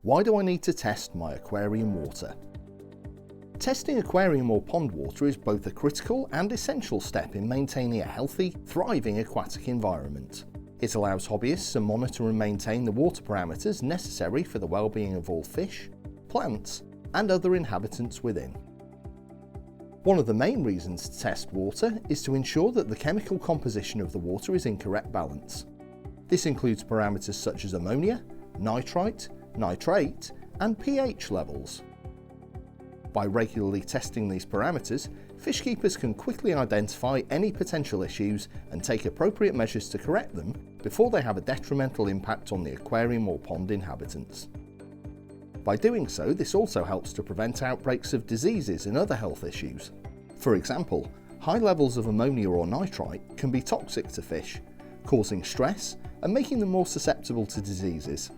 Why do I need to test my aquarium water? Testing aquarium or pond water is both a critical and essential step in maintaining a healthy, thriving aquatic environment. It allows hobbyists to monitor and maintain the water parameters necessary for the well-being of all fish, plants, and other inhabitants within. One of the main reasons to test water is to ensure that the chemical composition of the water is in correct balance. This includes parameters such as ammonia, nitrite, nitrate, and pH levels. By regularly testing these parameters, fish keepers can quickly identify any potential issues and take appropriate measures to correct them before they have a detrimental impact on the aquarium or pond inhabitants. By doing so, this also helps to prevent outbreaks of diseases and other health issues. For example, high levels of ammonia or nitrite can be toxic to fish, causing stress and making them more susceptible to diseases.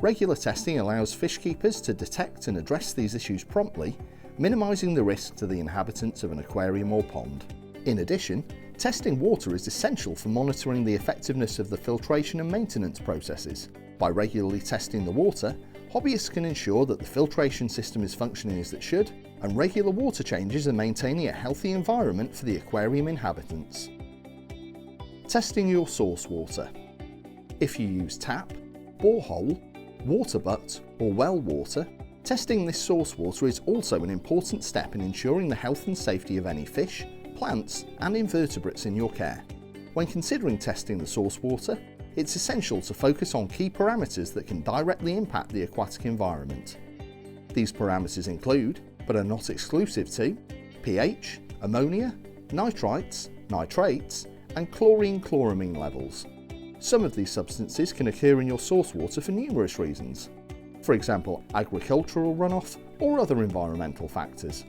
Regular testing allows fish keepers to detect and address these issues promptly, minimising the risk to the inhabitants of an aquarium or pond. In addition, testing water is essential for monitoring the effectiveness of the filtration and maintenance processes. By regularly testing the water, hobbyists can ensure that the filtration system is functioning as it should, and regular water changes are maintaining a healthy environment for the aquarium inhabitants. Testing your source water. If you use tap, borehole, water butt, or well water, testing this source water is also an important step in ensuring the health and safety of any fish, plants, and invertebrates in your care. When considering testing the source water, it's essential to focus on key parameters that can directly impact the aquatic environment. These parameters include, but are not exclusive to, pH, ammonia, nitrites, nitrates, and chlorine-chloramine levels. Some of these substances can occur in your source water for numerous reasons. For example, agricultural runoff or other environmental factors.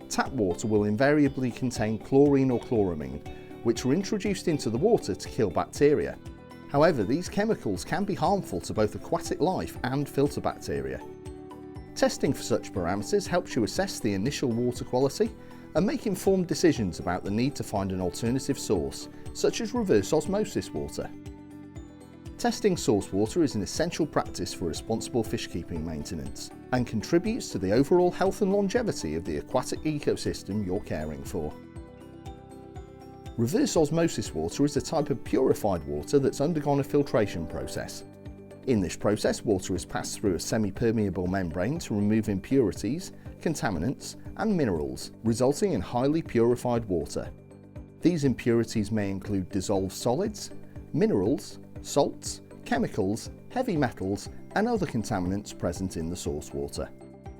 Tap water will invariably contain chlorine or chloramine, which are introduced into the water to kill bacteria. However, these chemicals can be harmful to both aquatic life and filter bacteria. Testing for such parameters helps you assess the initial water quality and make informed decisions about the need to find an alternative source, such as reverse osmosis water. Testing source water is an essential practice for responsible fish keeping maintenance and contributes to the overall health and longevity of the aquatic ecosystem you're caring for. Reverse osmosis water is a type of purified water that's undergone a filtration process. In this process, water is passed through a semi-permeable membrane to remove impurities, contaminants, and minerals, resulting in highly purified water. These impurities may include dissolved solids, minerals, salts, chemicals, heavy metals, and other contaminants present in the source water.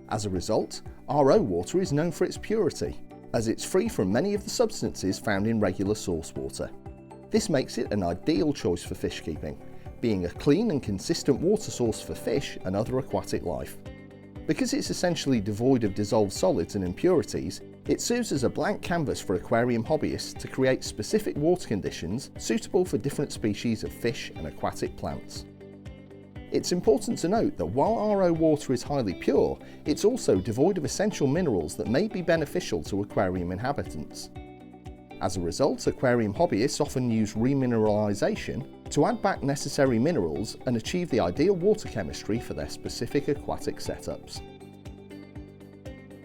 As a result, RO water is known for its purity, as it's free from many of the substances found in regular source water. This makes it an ideal choice for fish keeping, being a clean and consistent water source for fish and other aquatic life. Because it's essentially devoid of dissolved solids and impurities, it serves as a blank canvas for aquarium hobbyists to create specific water conditions suitable for different species of fish and aquatic plants. It's important to note that while RO water is highly pure, it's also devoid of essential minerals that may be beneficial to aquarium inhabitants. As a result, aquarium hobbyists often use remineralization to add back necessary minerals and achieve the ideal water chemistry for their specific aquatic setups.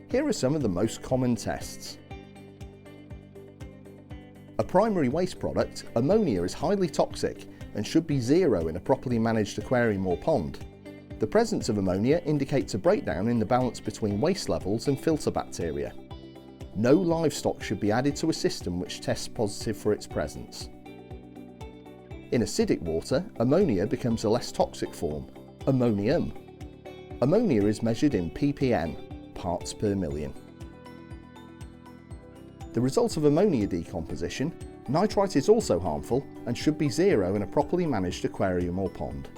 Here are some of the most common tests. A primary waste product, ammonia, is highly toxic and should be zero in a properly managed aquarium or pond. The presence of ammonia indicates a breakdown in the balance between waste levels and filter bacteria. No livestock should be added to a system which tests positive for its presence. In acidic water, ammonia becomes a less toxic form, ammonium. Ammonia is measured in ppm, parts per million. The result of ammonia decomposition, nitrite is also harmful and should be zero in a properly managed aquarium or pond.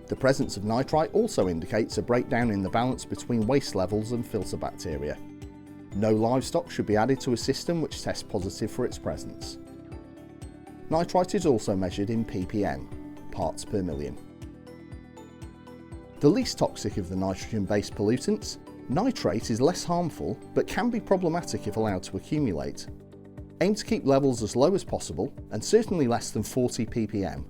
The presence of nitrite also indicates a breakdown in the balance between waste levels and filter bacteria. No livestock should be added to a system which tests positive for its presence. Nitrite is also measured in ppm, parts per million. The least toxic of the nitrogen-based pollutants, nitrate is less harmful but can be problematic if allowed to accumulate. Aim to keep levels as low as possible and certainly less than 40 ppm.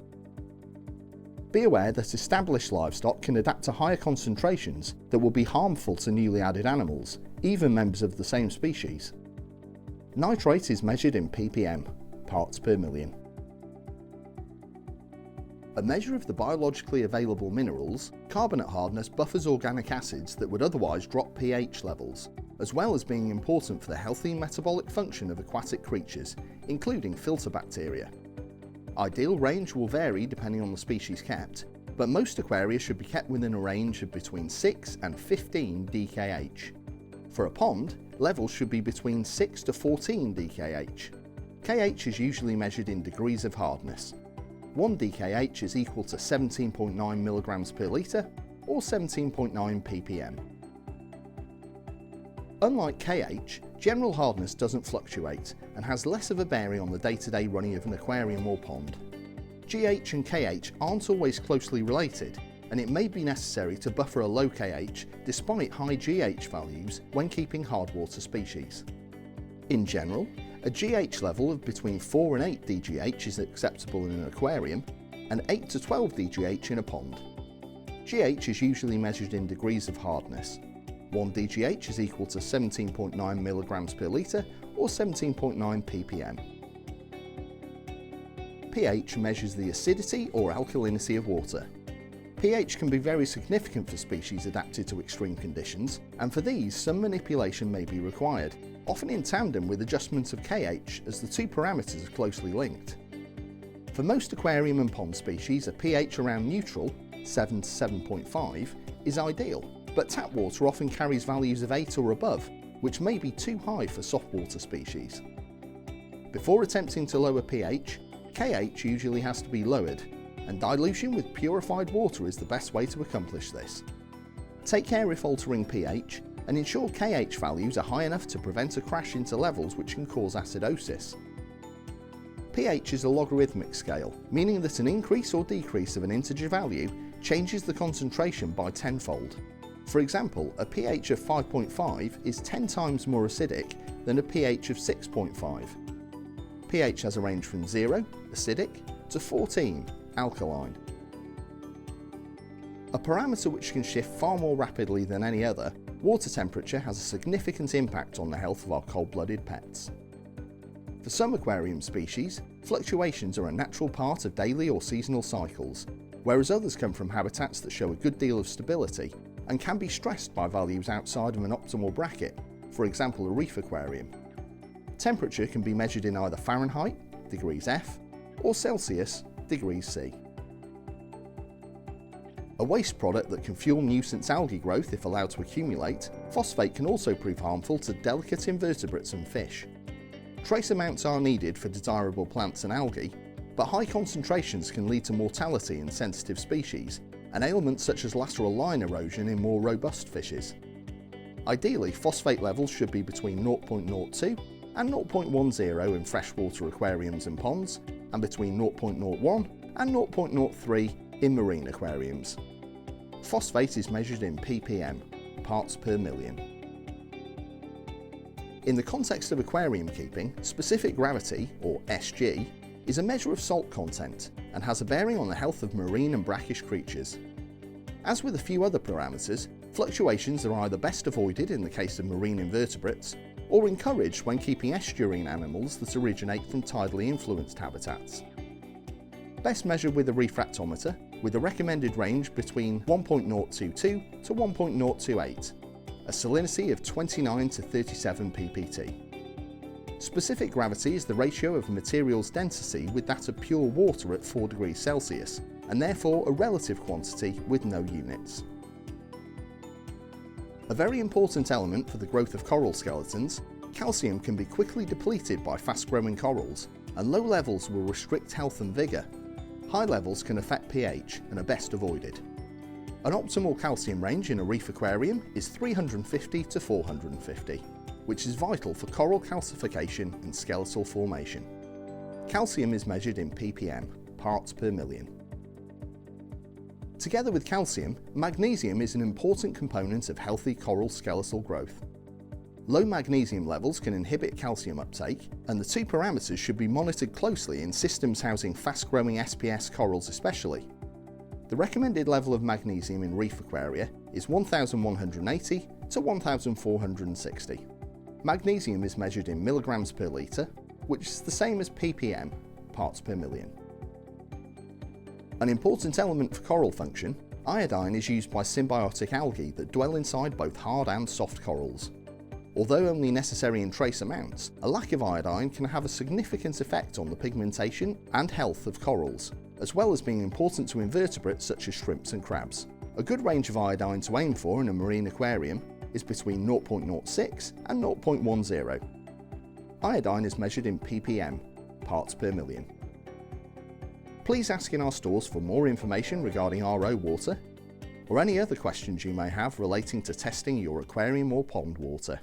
Be aware that established livestock can adapt to higher concentrations that will be harmful to newly added animals, even members of the same species. Nitrate is measured in ppm, parts per million. A measure of the biologically available minerals, carbonate hardness buffers organic acids that would otherwise drop pH levels, as well as being important for the healthy metabolic function of aquatic creatures, including filter bacteria. Ideal range will vary depending on the species kept, but most aquaria should be kept within a range of between 6 and 15 dkh. For a pond, levels should be between 6 to 14 dkh. KH is usually measured in degrees of hardness. 1 dkh is equal to 17.9 mg per litre or 17.9 ppm. Unlike KH, general hardness doesn't fluctuate and has less of a bearing on the day-to-day running of an aquarium or pond. GH and KH aren't always closely related, and it may be necessary to buffer a low KH despite high GH values when keeping hardwater species. In general, a GH level of between 4 and 8 dGH is acceptable in an aquarium, and 8 to 12 dGH in a pond. GH is usually measured in degrees of hardness. 1 dGH is equal to 17.9 mg per litre or 17.9 ppm. pH measures the acidity or alkalinity of water. pH can be very significant for species adapted to extreme conditions, and for these some manipulation may be required, often in tandem with adjustment of KH, as the two parameters are closely linked. For most aquarium and pond species, a pH around neutral, 7 to 7.5, is ideal, but tap water often carries values of 8 or above, which may be too high for softwater species. Before attempting to lower pH, KH usually has to be lowered, and dilution with purified water is the best way to accomplish this. Take care if altering pH, and ensure KH values are high enough to prevent a crash into levels which can cause acidosis. pH is a logarithmic scale, meaning that an increase or decrease of an integer value changes the concentration by tenfold. For example, a pH of 5.5 is 10 times more acidic than a pH of 6.5. pH has a range from 0, acidic, to 14, alkaline. A parameter which can shift far more rapidly than any other, water temperature has a significant impact on the health of our cold-blooded pets. For some aquarium species, fluctuations are a natural part of daily or seasonal cycles, whereas others come from habitats that show a good deal of stability and can be stressed by values outside of an optimal bracket, for example a reef aquarium. Temperature can be measured in either Fahrenheit, degrees F, or Celsius, degrees C. A waste product that can fuel nuisance algae growth if allowed to accumulate, phosphate can also prove harmful to delicate invertebrates and fish. Trace amounts are needed for desirable plants and algae, but high concentrations can lead to mortality in sensitive species and ailments such as lateral line erosion in more robust fishes. Ideally, phosphate levels should be between 0.02 and 0.10 in freshwater aquariums and ponds, and between 0.01 and 0.03 in marine aquariums. Phosphate is measured in ppm, parts per million. In the context of aquarium keeping, specific gravity, or SG, is a measure of salt content and has a bearing on the health of marine and brackish creatures. As with a few other parameters, fluctuations are either best avoided in the case of marine invertebrates, or encouraged when keeping estuarine animals that originate from tidally influenced habitats. Best measured with a refractometer, with a recommended range between 1.022 to 1.028, a salinity of 29 to 37 ppt. Specific gravity is the ratio of a material's density with that of pure water at 4 degrees Celsius, and therefore a relative quantity with no units. A very important element for the growth of coral skeletons, calcium can be quickly depleted by fast-growing corals, and low levels will restrict health and vigour. High levels can affect pH and are best avoided. An optimal calcium range in a reef aquarium is 350 to 450, which is vital for coral calcification and skeletal formation. Calcium is measured in ppm, parts per million. Together with calcium, magnesium is an important component of healthy coral skeletal growth. Low magnesium levels can inhibit calcium uptake, and the two parameters should be monitored closely in systems housing fast-growing SPS corals especially. The recommended level of magnesium in reef aquaria is 1180 to 1460. Magnesium is measured in milligrams per litre, which is the same as ppm, parts per million. An important element for coral function, iodine is used by symbiotic algae that dwell inside both hard and soft corals. Although only necessary in trace amounts, a lack of iodine can have a significant effect on the pigmentation and health of corals, as well as being important to invertebrates such as shrimps and crabs. A good range of iodine to aim for in a marine aquarium is between 0.06 and 0.10. Iodine is measured in ppm, parts per million. Please ask in our stores for more information regarding RO water, or any other questions you may have relating to testing your aquarium or pond water.